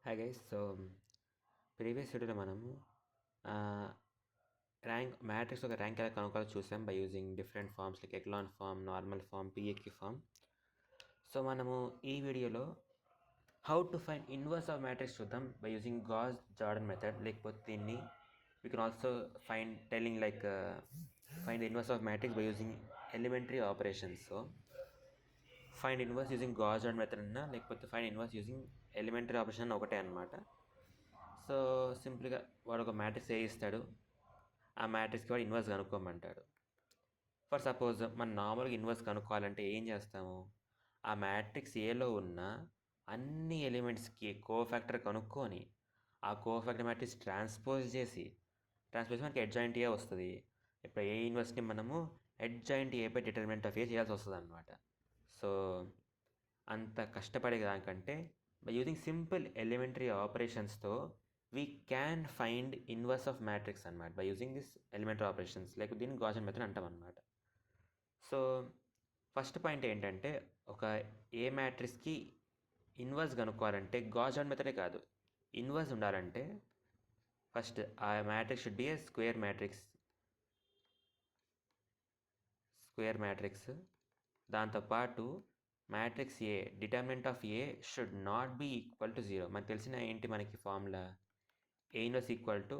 Hi guys. Previous వీడియోలో మనము matrix ఒక ర్యాంక్ ఎలా కనుక్కోవాలో చూసాం by using different forms like echelon form, normal form, PAQ form. So మనము ఈ వీడియోలో how to find inverse of matrix చూద్దాం by using Gauss Jordan method. లేకపోతే దీన్ని we can also find inverse of matrix by using elementary operations. So find inverse using Gauss Jordan method అన్నా లేకపోతే find inverse using elementary operation ఒకటే అనమాట. So సింపుల్గా వాడు ఒక మ్యాట్రిక్స్ ఏ ఇస్తాడు, ఆ మ్యాట్రిక్స్కి వాడు ఇన్వర్స్ కనుక్కోమంటాడు. ఫర్ సపోజ్ మనం నార్మల్గా ఇన్వర్స్ కనుక్కోవాలంటే ఏం చేస్తాము, ఆ మ్యాట్రిక్స్ ఏలో ఉన్న అన్ని ఎలిమెంట్స్కి కోఫాక్టర్ కనుక్కొని ఆ కోఫాక్టర్ మ్యాట్రిక్స్ ట్రాన్స్పోజ్ చేసి మనకి అడ్జాయింట్ ఏ వస్తుంది. ఇప్పుడు ఏ ఇన్వర్స్ని మనము అడ్జాయింట్ ఏపై డిటర్మినెంట్ ఆఫ్ ఏ చేయాల్సి వస్తుంది అనమాట. సో అంత కష్టపడే దానికంటే బై యూజింగ్ సింపుల్ ఎలిమెంటరీ ఆపరేషన్స్తో we can find inverse of matrix అన్నమాట by using this elementary operations, లేకపోతే దీన్ని గాస్ మెథడ్ అంటాం అన్నమాట. సో ఫస్ట్ పాయింట్ ఏంటంటే, ఒక ఏ మ్యాట్రిక్స్కి ఇన్వర్స్ కనుక్కోవాలంటే గాస్ మెథడే కాదు, ఇన్వర్స్ ఉండాలంటే ఫస్ట్ ఆ matrix should be a square matrix. దాంతోపాటు matrix A determinant of A should not be equal to 0. మనకు తెలిసిన ఏంటి మనకి formula, A inverse equal to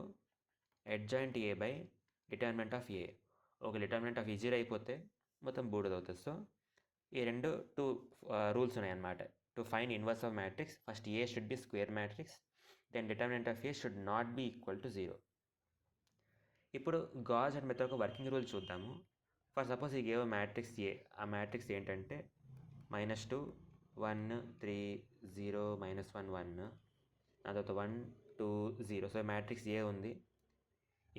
adjoint A by determinant of A. ఒక determinant of ఏ 0 అయిపోతే మొత్తం బూడిద అవుతుంది. సో ఈ టూ రూల్స్ ఉన్నాయన్నమాట. To find inverse of matrix, first A should be square matrix, then determinant of A should not be equal to 0. ఇప్పుడు Gauss and method ఒక working rule చూద్దాము. ఫర్ సపోజ్ ఈ గేవ్ మ్యాట్రిక్స్ ఏ, ఆ matrix ఏంటంటే -2 1 3 0 -1 1, ఆ తర్వాత 1 2 0. So matrix A ఉంది.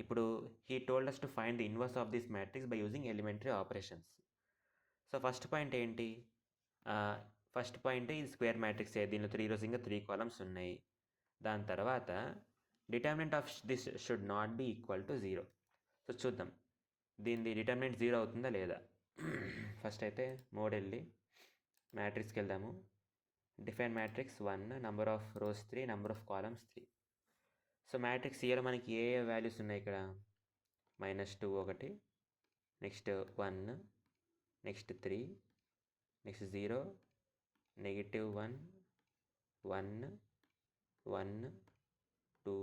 ఇప్పుడు he told us to find the inverse of this matrix by using elementary operations. So first point ఏంటి, ఇది స్క్వేర్ మ్యాట్రిక్స్ ఏ, దీనిలో 3 rows ఇంకా 3 columns ఉన్నాయి. దాని తర్వాత determinant of this should not be equal to 0. So చూద్దాం దీని డిటర్మినెంట్ 0 అవుతుందా లేదా. ఫస్ట్ అయితే మోడ్ వెళ్ళి మ్యాట్రిక్స్కి వెళ్దాము. Define matrix 1, number of rose 3, number of columns 3. So matrix ఏలో మనకి ఏ వాల్యూస్ ఉన్నాయి ఇక్కడ, -2 ఒకటి, నెక్స్ట్ 1, నెక్స్ట్ 3, నెక్స్ట్ 0, -1 1 1 2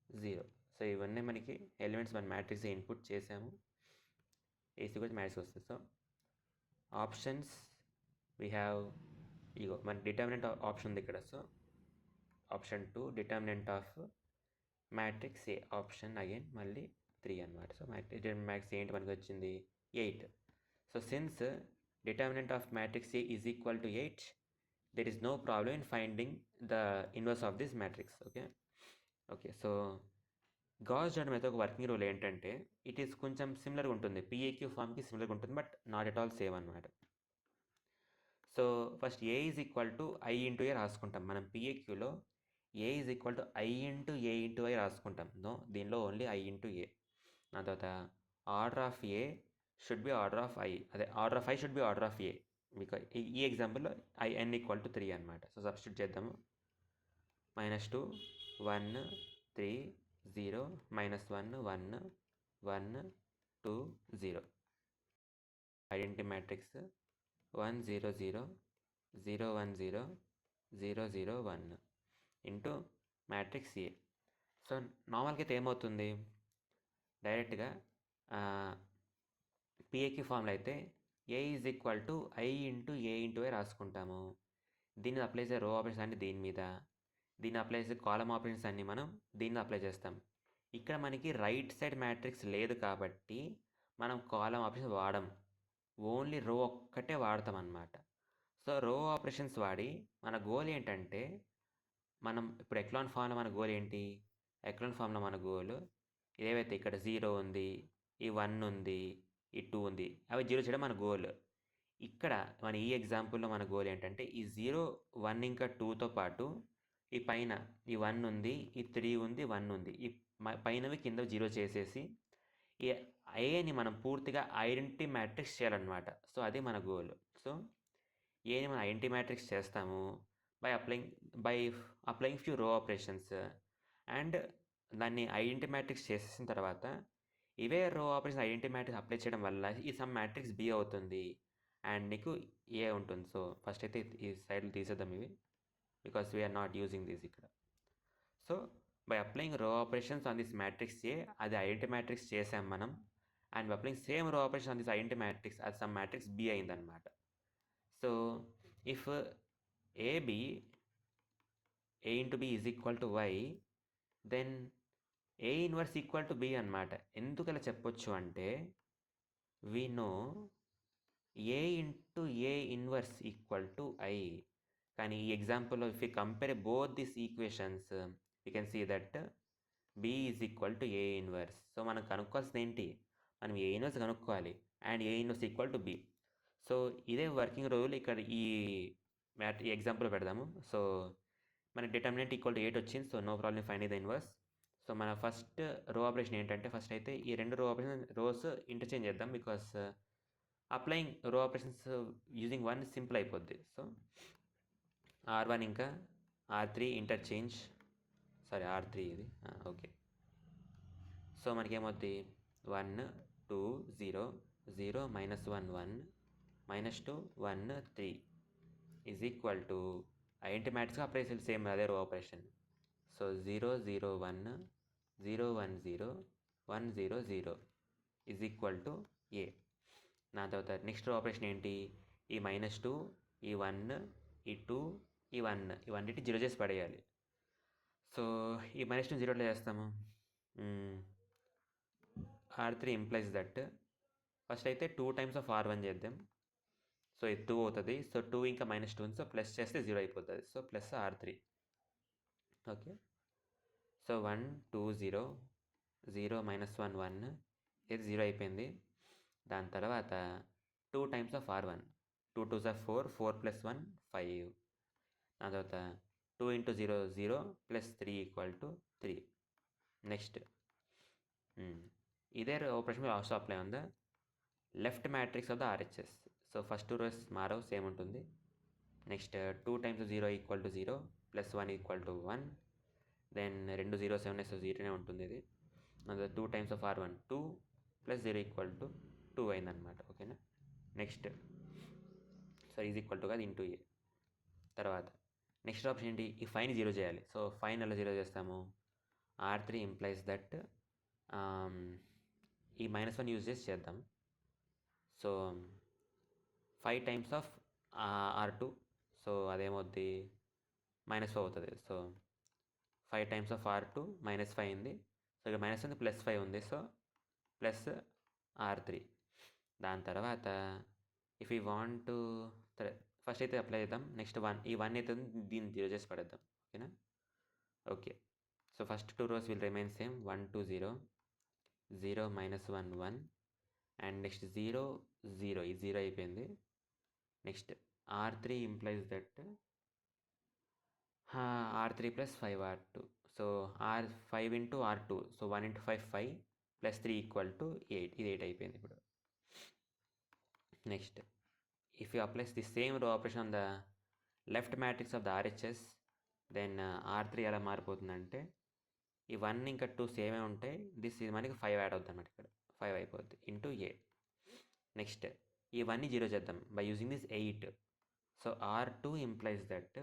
0. సో ఇవన్నీ మనకి ఎలిమెంట్స్ మన మ్యాట్రిక్స్ ఇన్పుట్ చేసాము, ఏసీ కూడా మ్యాట్రిక్స్ వస్తుంది. సో ఆప్షన్స్ వీ హ్యావ్, ఇగో మన డిటర్మినెంట్ ఆప్షన్ ఉంది ఇక్కడ. So option 2 determinant of matrix A, option again మళ్ళీ 3 అనమాట. సో మ్యాట్రిక్స్ ఏంటి మనకి వచ్చింది 8. So since determinant of matrix A is equal to 8, there is no problem in finding the inverse of this matrix. Okay. So Gauss Jordan method ఒక working rule ఏంటంటే, it is కొంచెం సిమిలర్గా ఉంటుంది, PAQ ఫామ్కి సిమిలర్గా ఉంటుంది, but not at all same అనమాట. So first A is equal to I into A రాసుకుంటాం. మనం పిఏక్యూలో A is equal to I into A into I రాసుకుంటాం. నో, దీనిలో ఓన్లీ ఐ ఇంటూ ఏ. దాని తర్వాత order of A should be order of I, అదే order of I should be order of A. Because ఈ ఎగ్జాంపుల్లో n equal to 3 అనమాట. So substitute చేద్దాము. -2 1 3 0 -1 1 1 2 0. Identity matrix 1 0 0 0 1 0 0 0 1 into matrix A. So నార్మల్గా అయితే ఏమవుతుంది, డైరెక్ట్గా పిఏక్యూ ఫార్ములా అయితే A is equal to I into A into I రాసుకుంటాము. దీన్ని అప్లై చేసే రో ఆపరేషన్స్ అన్ని దీని మీద, దీన్ని అప్లై చేసే కాలమ్ ఆపరేషన్స్ అన్ని మనం దీన్ని అప్లై చేస్తాం. ఇక్కడ మనకి రైట్ సైడ్ మ్యాట్రిక్స్ లేదు కాబట్టి మనం కాలమ్ ఆపరేషన్ వాడం, ఓన్లీ రో ఒక్కటే వాడతాం అన్నమాట. సో రో ఆపరేషన్స్ వాడి మన గోల్ ఏంటంటే, మనం ఇప్పుడు ఎక్లాన్ ఫామ్లో మన గోల్ ఏంటి, ఎక్లాన్ ఫామ్లో మన గోల్ ఏవైతే ఇక్కడ 0 ఉంది, ఈ 1 ఉంది, ఈ 2 ఉంది, అవి 0 చేయడం మన గోల్. ఇక్కడ మన ఈ ఎగ్జాంపుల్లో మన గోల్ ఏంటంటే, ఈ 0 1 ఇంకా 2తో పాటు ఈ పైన ఈ 1 ఉంది, ఈ 3 ఉంది, 1 ఉంది, ఈ పైనవి కింద 0 చేసేసి ఈ ఏని మనం పూర్తిగా ఐడెంటిటీ మ్యాట్రిక్స్ చేయాలన్నమాట. సో అది మన గోల్. సో ఏని మనం ఐడెంటిటీ మ్యాట్రిక్స్ చేస్తాము, బై అప్లయింగ్ ఫ్యూ రో ఆపరేషన్స్ అండ్ దాన్ని ఐడెంటిటీ మ్యాట్రిక్స్ చేసేసిన తర్వాత ఇవే రో ఆపరేషన్ ఐడెంటిటీ మ్యాట్రిక్స్ అప్లై చేయడం వల్ల ఈ సమ్ మ్యాట్రిక్స్ బి అవుతుంది అండ్ నీకు ఏ ఉంటుంది. సో ఫస్ట్ అయితే ఈ సైడ్లు తీసేద్దాం ఇవి, because we are not using this ఇక్కడ. So by applying row operations on this matrix A, అది ఐడెంటిటీ మ్యాట్రిక్స్ చేసాం మనం, and applying same row operation on this identity matrix అది సమ్ మ్యాట్రిక్స్ బి అయిందనమాట. So if AB A into B is equal to Y, then A inverse equal to B అనమాట. ఎందుకు ఇలా చెప్పొచ్చు అంటే we know A into A inverse equal to I. కానీ ఈ ఎగ్జాంపుల్లో if we compare both these equations, we can see that B is equal to A inverse. So మనం కనుక్కోవాల్సింది ఏంటి, మనం A inverse కనుక్కోవాలి and A inverse equal to B. So ఇదే working rule ఇక్కడ ఈ example పెడదాము. సో మన డిటర్మినెంట్ ఈక్వల్ టు 8 వచ్చింది. So no problem find the inverse. So మన ఫస్ట్ రో ఆపరేషన్ ఏంటంటే ఫస్ట్ అయితే ఈ రెండు రోస్ ఇంటర్చేంజ్ చేద్దాం, because applying row operations using one simple అయిపోద్ది. సో R1 ఇంకా R3 ఇంటర్చేంజ్, సారీ R3 ఇది ఓకే. సో మనకేమవుద్ది 1 2 0 0 -1 1 -2 1 3 ఈజ్ ఈక్వల్ టు ఐడెంటిటీ మ్యాట్రిక్స్గా అప్లై చేయాలి సేమ్ అదే row operation. So 0 0 1 0 1 0 1 0 0 is equal to ఏ. నా తర్వాత నెక్స్ట్ రో ఆపరేషన్ ఏంటి, ఈ -2 ఈ 1 ఈ 2 ఈ 1 ఇవన్నిటి 0 చేసి పడేయాలి. సో ఈ -2 0 చేస్తాము. R3 ఇంప్లైస్ దట్ ఫస్ట్ అయితే 2 times of R1 చేద్దాం. సో ఇది 2 అవుతుంది. సో 2 ఇంకా -2 సో ప్లస్ చేస్తే 0 అయిపోతుంది. So plus R3 okay. So 1 2 0 0 -1 1 ఇది 0 అయిపోయింది. దాని తర్వాత 2 times of R1 2 2s are 4 4 + 1 5. దాని తర్వాత 2 × 0 0 + 3 = 3. నెక్స్ట్ ఇదే operation also apply on the left matrix of the RHS. So first rows మారవు, సేమ్ ఉంటుంది. Next 2 times 0 = 0 + 1 = 1. దెన్ 2 0 7 సో 0నే ఉంటుంది ఇది. 2 times of R1 2 + 0 = 2 అయిందనమాట. ఓకేనా. Next so is equal to కాదు ఇంటూ ఏ. తర్వాత నెక్స్ట్ ఆప్షన్ ఏంటి, ఈ 5ని 0 చేయాలి. సో 5ని ఎలా 0 చేస్తాము, R3 ఇంప్లైస్ దట్ ఈ -1 యూజ్ చేసి చేద్దాం. So 5 times of R2 so అదేమవుద్ది -4 అవుతుంది. సో 5 times of R2 -5 అయింది. సో ఇక్కడ మైనస్ ఉంది, +5 ఉంది. So plus R3. దాని తర్వాత if you want to first అయితే అప్లై చేద్దాం. నెక్స్ట్ ఈ 1 అయితే దీన్ని 0 చేసి పడేద్దాం. ఓకేనా. Okay. So first 2 rows will remain same 1 2 0 0 -1 1 and next 0 0 ఈ 0 అయిపోయింది. Next R3 implies that R3 + 5 R2. So 5 × R2 so 1 × 5 5 + 3 = 8. ఇది 8 అయిపోయింది ఇప్పుడు. Next if you applies the same row operation on the left matrix of the RHS, then R3 ఎలా మారిపోతుందంటే ఈ 1 ఇంకా 2 సేమే ఉంటాయి. ఇది మనకి 5 యాడ్ అవుతుంది అన్నమాట. ఇక్కడ 5 అయిపోద్ది ఇంటూ ఏ. నెక్స్ట్ ఈ 1ని 0 చేద్దాం by using this 8. So R2 implies that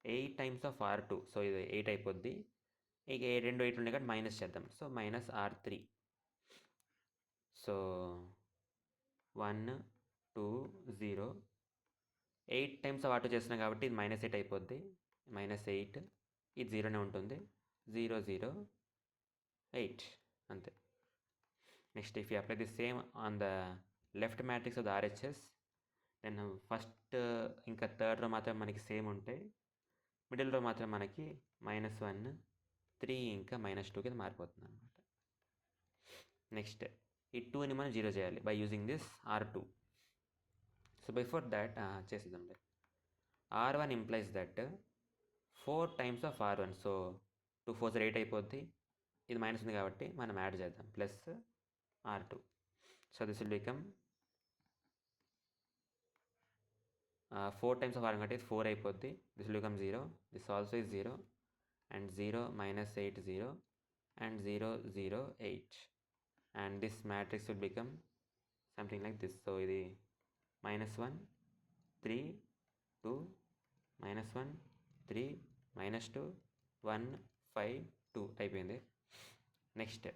8 times of R2 so ఇది 8 అయిపోద్ది. ఇక 2 8 ఉండే కాబట్టి మైనస్ చేద్దాం. So -R3. So 1 2 0 8 times of R2 చేస్తున్నాం కాబట్టి ఇది -8 అయిపోద్ది. -8 ఇది 0నే ఉంటుంది. 0 0 8 అంతే. Next if you apply the same on the left matrix of the RHS, then first ఇంకా థర్డ్ రో మాత్రం మనకి సేమ్ ఉంటాయి. మిడిల్ రో మాత్రం మనకి -1 3 ఇంకా -2 కింద మారిపోతుంది అనమాట. నెక్స్ట్ ఈ 2ని మనం 0 చేయాలి by using this R2. So before that చేసేద్దాం. R1 implies that 4 times of R1 so 2 4 8 అయిపోద్ది. ఇది మైనస్ ఉంది కాబట్టి మనం యాడ్ చేద్దాం plus R2. So this will become 4 times of r1 కాబట్టి 4 అయిపోద్ది. This will become 0. This also is 0 and 0 minus 8 0 and 0 0 8 and this matrix will become something like this. So ఇది -1 3 2 -1 3 -2 1 5 2 అయిపోయింది. నెక్స్ట్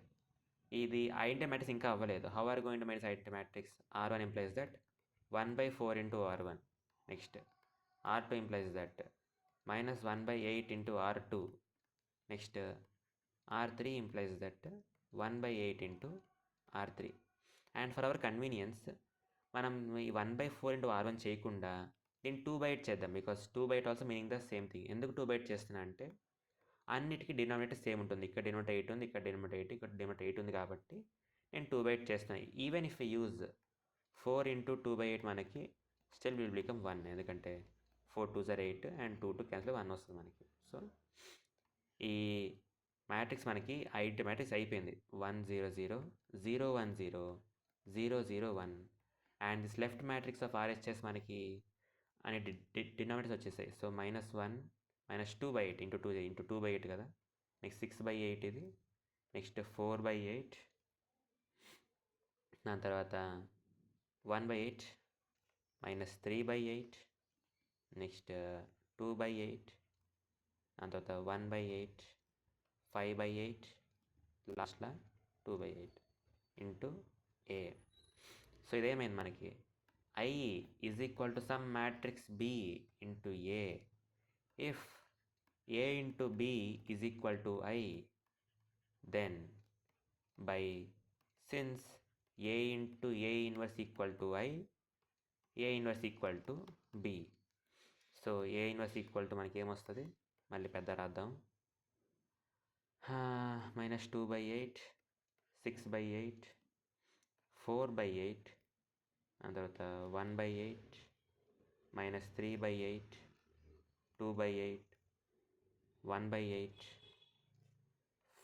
ఇది ఐడెంటిటీ మ్యాట్రిక్స్ ఇంకా అవ్వలేదు. How are going to minus identity matrix? R1 implies that 1/4 into R1. Next R2 implies that -1/8 into R2. Next R3 implies that 1/8 into R3. And for our convenience మనం ఈ 1/4 into R1 చేయకుండా దీన్ని 2/8 చేద్దాం. Because 2/8 also meaning the same thing. ఎందుకు 2/8 చేస్తున్నా అంటే అన్నిటికీ denominator same ఉంటుంది. ఇక్కడ డినామినేటర్ 8 ఉంది, ఇక్కడ డినామినేటర్ 8, ఇక్కడ డినామినేటర్ 8 ఉంది కాబట్టి నేను 2/8 చేస్తున్నాను. ఈవెన్ ఇఫ్ యూజ్ 4 into 2/8 మనకి స్టిల్ విల్ బికమ్ 1, ఎందుకంటే 4 2s are 8 and 2 2 క్యాన్సిల్ 1 వస్తుంది మనకి. సో ఈ మ్యాట్రిక్స్ మనకి ఐడెంటిటీ మ్యాట్రిక్స్ అయిపోయింది. 1 0 0 0 1 0 0 0 1 and this left matrix of RHS మనకి అనే డినామినేటర్స్ వచ్చేసాయి. సో -1 -2/8 ఇంటూ 2/8 కదా. నెక్స్ట్ 6/8 ఇది. నెక్స్ట్ 4/8, దాని తర్వాత 1/8 -3/8, నెక్స్ట్ 2/8, దాని తర్వాత 1/8 5/8, లాస్ట్లో 2/8 ఇంటూ A. సో ఇదేమైంది మనకి I is equal to some matrix B into A. If A into B is equal to I, then since A into A inverse equal to I, A inverse equal to B. So A inverse equal to మనకి ఏమొస్తుంది? మళ్ళీ పెద్ద రాద్దాం. -2/8 6/8 4/8, దాని తర్వాత 1/8 -3/8 2/8 1/8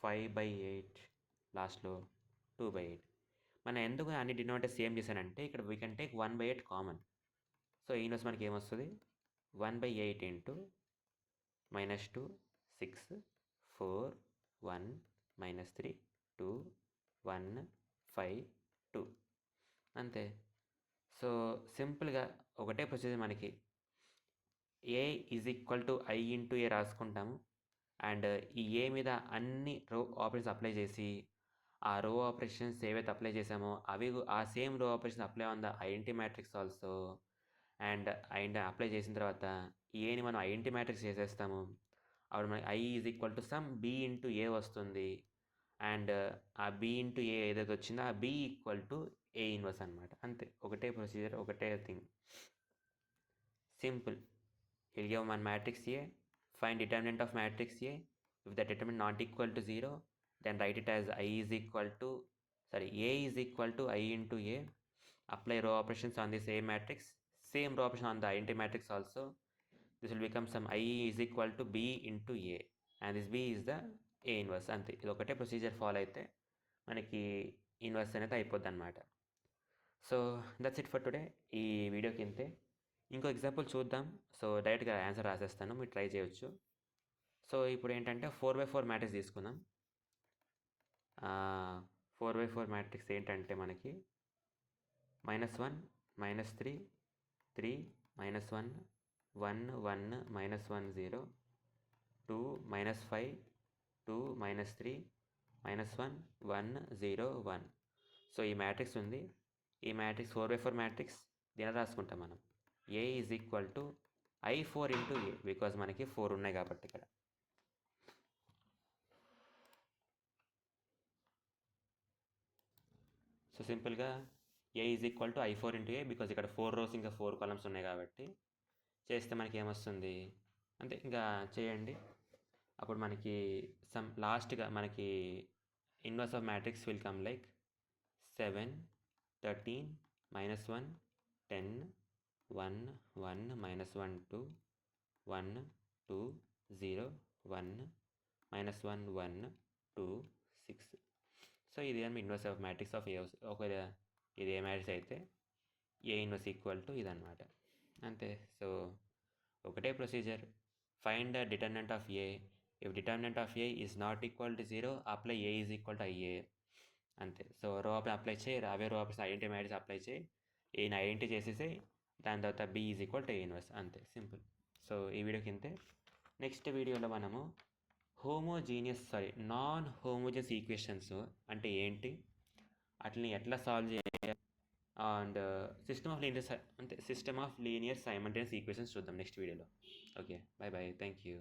5/8, లాస్ట్లో 2/8. మనం ఎందుకు అన్ని డినామినేటర్స్ సేమ్ చేశానంటే ఇక్కడ we can take 1/8 common. So inverse మనకి ఏమొస్తుంది? 1/8 ఇంటూ -2 6 4 1 -3 2 1 5 2 అంతే. సో సింపుల్గా ఒకటే ప్రొసీజర్ మనకి. A is equal to I into A రాసుకుంటాము. అండ్ ఈ A మీద అన్ని రో ఆపరేషన్స్ అప్లై చేసి ఆ రో ఆపరేషన్స్ ఏవైతే అప్లై చేసామో అవి ఆ same row operation apply on the identity matrix also. And apply చేసిన తర్వాత ఏని మనం ఐడెంటిటీ మ్యాట్రిక్స్ చేసేస్తాము. అప్పుడు మనకి I is equal to some B into A వస్తుంది. అండ్ ఆ B ఇంటూ A ఏదైతే వచ్చిందో ఆ B equal to A inverse అనమాట. అంతే, ఒకటే ప్రొసీజర్, ఒకటే thing. Simple. He'll give one matrix A, find determinant of matrix A. If the determinant not equal to 0, then write it as A is equal to I into A. Apply row operations on this A matrix. Same row operation on the identity matrix also. This will become some I is equal to B into A. And this B is the A inverse. అంతే, ఇది ఒకటే procedure follow అయితే మనకి inverse అనేది అయిపోద్ది అనమాట. So that's it for today. ఈ వీడియోకి ఇంతే. ఇంకో ఎగ్జాంపుల్ చూద్దాం. సో డైరెక్ట్గా ఆన్సర్ రాసేస్తాను, మీరు ట్రై చేయొచ్చు. సో ఇప్పుడు ఏంటంటే 4/4 మ్యాట్రిక్స్ తీసుకుందాం. 4/4 మ్యాట్రిక్స్ ఏంటంటే మనకి -1 -3 3 -1 1 1 -1 0 2 -5 2 -3 -1 1 0 1. సో ఈ మ్యాట్రిక్స్ ఉంది. ఈ మ్యాట్రిక్స్ 4/4 మ్యాట్రిక్స్. దీని రాసుకుంటాం మనం. A is equal to I4 into A, because మనకి 4 ఉన్నాయి కాబట్టి ఇక్కడ. సో సింపుల్గా A is equal to I4 into A, because ఇక్కడ 4 రోస్ ఇంకా 4 కాలమ్స్ ఉన్నాయి కాబట్టి చేస్తే మనకి ఏమొస్తుంది అంతే, ఇంకా చేయండి. అప్పుడు మనకి లాస్ట్గా మనకి inverse of matrix will come like 7 13 -1 10 1 1 -1 2 1 2 0 1 -1 1 2 6. So ఇది ఏమో inverse of matrix of A. ఒకవేళ ఇది ఏ మ్యాట్రిక్స్ అయితే A ఇన్వర్స్ ఈక్వల్ టు ఇదన్నమాట. అంతే. సో ఒకటే procedure, find the determinant of A. If determinant of A is not equal to 0, apply A is equal to IA. అంతే. So row apply చేయి, రావే రో ఆపరేషన్ ఐడెంటిటీ మ్యాట్రిక్స్ అప్లై చేయి, ఏని identity చేసేసి దాని తర్వాత B is equal to A inverse. అంతే, సింపుల్. సో ఈ వీడియోకి ఇంతే. నెక్స్ట్ వీడియోలో మనము నాన్ హోమోజియస్ ఈక్వేషన్స్ అంటే ఏంటి, వాటిని ఎట్లా సాల్వ్ చేయాలి, and system of linear simultaneous equations చూద్దాం నెక్స్ట్ వీడియోలో. Okay, bye bye, thank you.